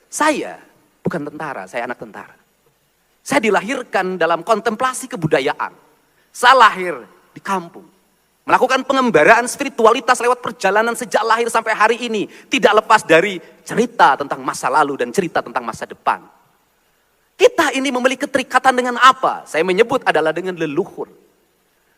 Saya bukan tentara, saya anak tentara. Saya dilahirkan dalam kontemplasi kebudayaan. Saya lahir di kampung. Melakukan pengembaraan spiritualitas lewat perjalanan sejak lahir sampai hari ini. Tidak lepas dari cerita tentang masa lalu dan cerita tentang masa depan. Kita ini memiliki keterikatan dengan apa? Saya menyebut adalah dengan leluhur.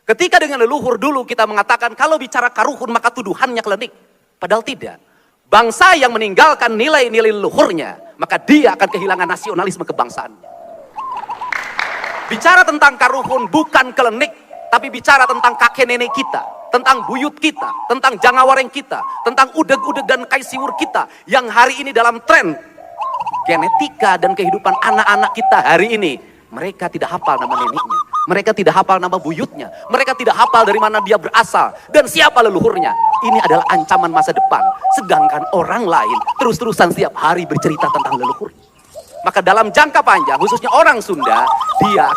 Ketika dengan leluhur dulu kita mengatakan kalau bicara karuhun maka tuduhannya klinik. Padahal tidak. Bangsa yang meninggalkan nilai-nilai leluhurnya, maka dia akan kehilangan nasionalisme kebangsaannya. Bicara tentang karuhun bukan klinik, tapi bicara tentang kakek nenek kita, tentang buyut kita, tentang jangawareng kita, tentang udeg-udeg dan kaisiwur kita, yang hari ini dalam tren genetika dan kehidupan anak-anak kita hari ini. Mereka tidak hafal nama neneknya, mereka tidak hafal nama buyutnya, mereka tidak hafal dari mana dia berasal, dan siapa leluhurnya. Ini adalah ancaman masa depan, sedangkan orang lain terus-terusan setiap hari bercerita tentang leluhurnya. Maka dalam jangka panjang, khususnya orang Sunda, dia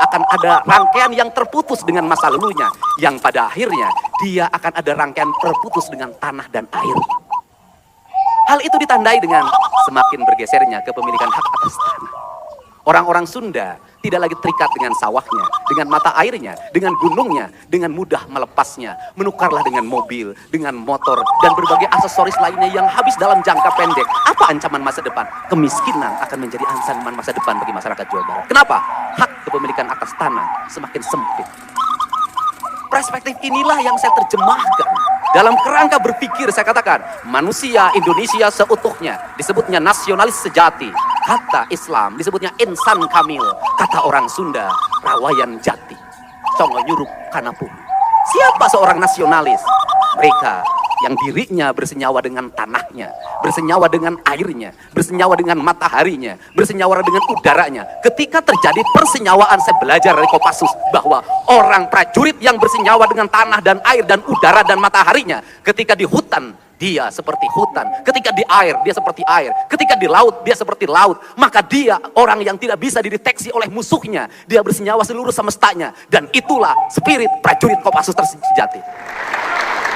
akan ada rangkaian yang terputus dengan masa lalunya, yang pada akhirnya dia akan ada rangkaian terputus dengan tanah dan air. Hal itu ditandai dengan semakin bergesernya kepemilikan hak atas tanah. Orang-orang Sunda tidak lagi terikat dengan sawahnya, dengan mata airnya, dengan gunungnya, dengan mudah melepasnya. Menukarlah dengan mobil, dengan motor, dan berbagai aksesoris lainnya yang habis dalam jangka pendek. Apa ancaman masa depan? Kemiskinan akan menjadi ancaman masa depan bagi masyarakat Jawa Barat. Kenapa? Hak kepemilikan atas tanah semakin sempit. Perspektif inilah yang saya terjemahkan dalam kerangka berpikir. Saya katakan manusia Indonesia seutuhnya disebutnya nasionalis sejati. Kata Islam disebutnya insan kamil. Kata orang Sunda rawayan jati. Congo nyuruk kanapun. Siapa seorang nasionalis? Mereka yang dirinya bersenyawa dengan tanahnya, bersenyawa dengan airnya, bersenyawa dengan mataharinya, bersenyawa dengan udaranya. Ketika terjadi persenyawaan, saya belajar dari Kopassus bahwa orang prajurit yang bersenyawa dengan tanah dan air dan udara dan mataharinya, ketika di hutan dia seperti hutan, ketika di air dia seperti air, ketika di laut dia seperti laut. Maka dia orang yang tidak bisa dideteksi oleh musuhnya, dia bersenyawa seluruh semestanya, dan itulah spirit prajurit Kopassus tersejati.